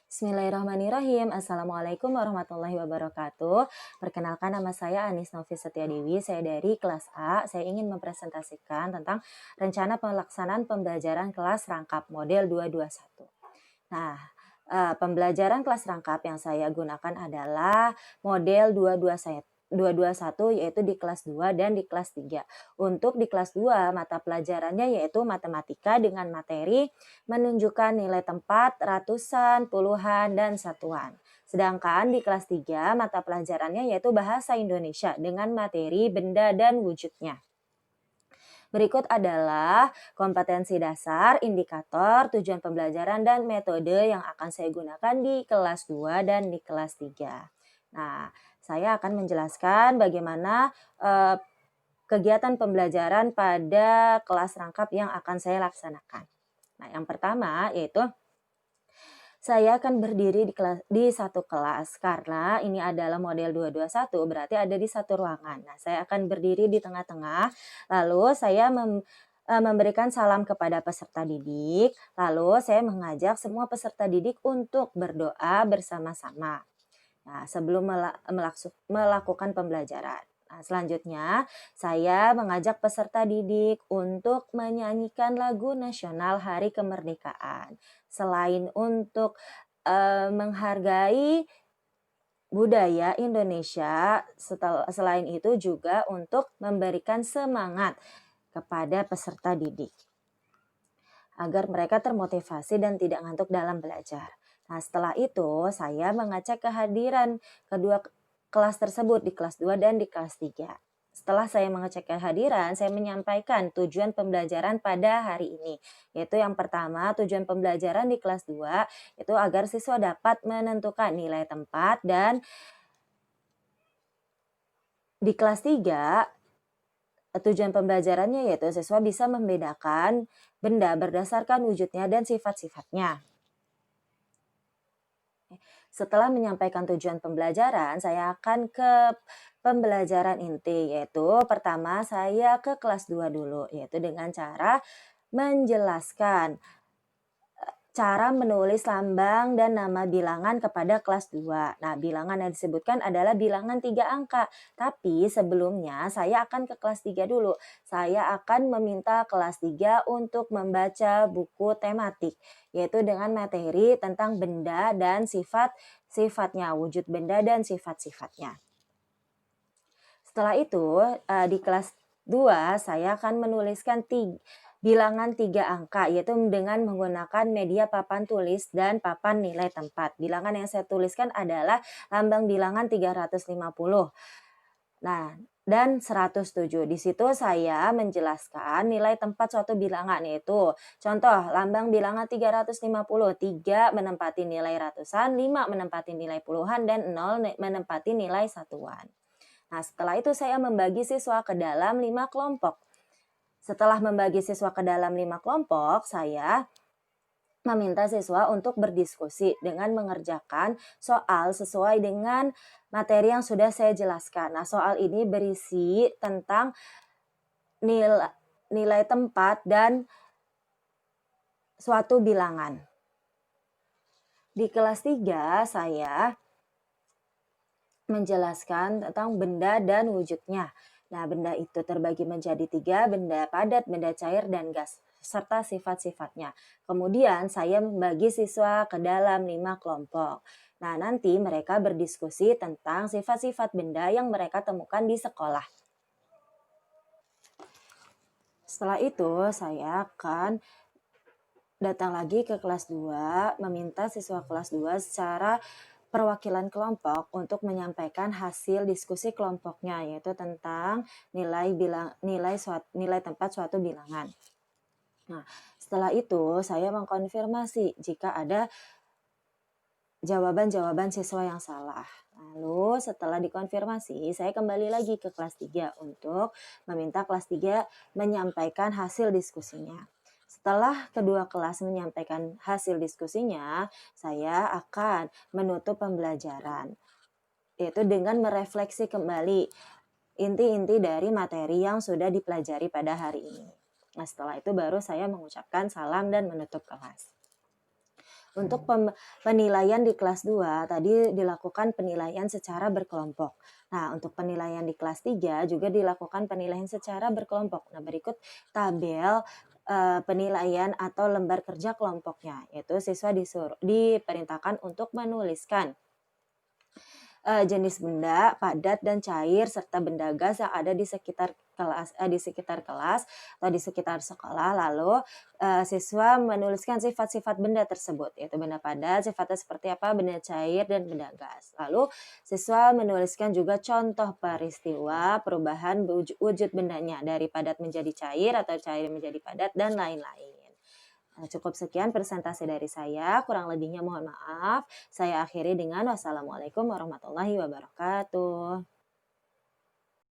Bismillahirrahmanirrahim. Assalamualaikum warahmatullahi wabarakatuh. Perkenalkan, nama saya Anis Novi Setiadewi. Saya dari kelas A. Saya ingin mempresentasikan tentang rencana pelaksanaan pembelajaran kelas rangkap model 221. Nah, pembelajaran kelas rangkap yang saya gunakan adalah model 221, yaitu di kelas 2 dan di kelas 3. Untuk di kelas 2, mata pelajarannya yaitu matematika dengan materi menunjukkan nilai tempat, ratusan, puluhan, dan satuan. Sedangkan di kelas 3, mata pelajarannya yaitu bahasa Indonesia dengan materi benda dan wujudnya. Berikut adalah kompetensi dasar, indikator, tujuan pembelajaran, dan metode yang akan saya gunakan di kelas 2 dan di kelas 3. Nah, saya akan menjelaskan bagaimana kegiatan pembelajaran pada kelas rangkap yang akan saya laksanakan. Nah, yang pertama yaitu saya akan berdiri di satu kelas karena ini adalah model 221, berarti ada di satu ruangan. Nah, saya akan berdiri di tengah-tengah, lalu saya memberikan salam kepada peserta didik, lalu saya mengajak semua peserta didik untuk berdoa bersama-sama. Nah, sebelum melakukan pembelajaran. Nah, selanjutnya saya mengajak peserta didik untuk menyanyikan lagu nasional Hari Kemerdekaan. Selain untuk menghargai budaya Indonesia, selain itu juga untuk memberikan semangat kepada peserta didik agar mereka termotivasi dan tidak ngantuk dalam belajar. Nah, setelah itu saya mengecek kehadiran kedua kelas tersebut di kelas 2 dan di kelas 3. Setelah saya mengecek kehadiran, saya menyampaikan tujuan pembelajaran pada hari ini. Yaitu yang pertama, tujuan pembelajaran di kelas 2 itu agar siswa dapat menentukan nilai tempat, dan di kelas 3 tujuan pembelajarannya yaitu siswa bisa membedakan benda berdasarkan wujudnya dan sifat-sifatnya. Setelah menyampaikan tujuan pembelajaran, saya akan ke pembelajaran inti, yaitu pertama saya ke kelas 2 dulu, yaitu dengan cara menjelaskan cara menulis lambang dan nama bilangan kepada kelas 2. Nah, bilangan yang disebutkan adalah bilangan 3 angka. Tapi sebelumnya saya akan ke kelas 3 dulu. Saya akan meminta kelas 3 untuk membaca buku tematik, yaitu dengan materi tentang benda dan sifat-sifatnya, wujud benda dan sifat-sifatnya. Setelah itu, di kelas 2 saya akan menuliskan bilangan 3 angka, yaitu dengan menggunakan media papan tulis dan papan nilai tempat. Bilangan yang saya tuliskan adalah lambang bilangan 350. Nah, dan 107. Di situ saya menjelaskan nilai tempat suatu bilangan, yaitu contoh lambang bilangan 350, 3 menempati nilai ratusan, 5 menempati nilai puluhan, dan 0 menempati nilai satuan. Nah, setelah itu saya membagi siswa ke dalam 5 kelompok. Setelah membagi siswa ke dalam 5 kelompok, saya meminta siswa untuk berdiskusi dengan mengerjakan soal sesuai dengan materi yang sudah saya jelaskan. Nah, soal ini berisi tentang nilai tempat dan suatu bilangan. Di kelas 3, saya menjelaskan tentang benda dan wujudnya. Nah, benda itu terbagi menjadi 3, benda padat, benda cair, dan gas, serta sifat-sifatnya. Kemudian saya membagi siswa ke dalam 5 kelompok. Nah, nanti mereka berdiskusi tentang sifat-sifat benda yang mereka temukan di sekolah. Setelah itu, saya akan datang lagi ke kelas 2, meminta siswa kelas 2 secara perwakilan kelompok untuk menyampaikan hasil diskusi kelompoknya, yaitu tentang nilai tempat suatu bilangan. Nah, setelah itu saya mengkonfirmasi jika ada jawaban-jawaban siswa yang salah. Lalu setelah dikonfirmasi, saya kembali lagi ke kelas 3 untuk meminta kelas 3 menyampaikan hasil diskusinya. Setelah kedua kelas menyampaikan hasil diskusinya, saya akan menutup pembelajaran, yaitu dengan merefleksi kembali inti-inti dari materi yang sudah dipelajari pada hari ini. Nah, setelah itu baru saya mengucapkan salam dan menutup kelas. Untuk penilaian di kelas 2 tadi dilakukan penilaian secara berkelompok. Nah, untuk penilaian di kelas 3 juga dilakukan penilaian secara berkelompok. Nah, berikut tabel penilaian atau lembar kerja kelompoknya, yaitu siswa diperintahkan untuk menuliskan jenis benda padat dan cair serta benda gas yang ada di sekitar kelas atau di sekitar sekolah. Lalu siswa menuliskan sifat-sifat benda tersebut, yaitu benda padat sifatnya seperti apa, benda cair dan benda gas. Lalu siswa menuliskan juga contoh peristiwa perubahan wujud bendanya dari padat menjadi cair atau cair menjadi padat dan lain-lain. Cukup sekian presentasi dari saya, kurang lebihnya mohon maaf. Saya akhiri dengan wassalamualaikum warahmatullahi wabarakatuh.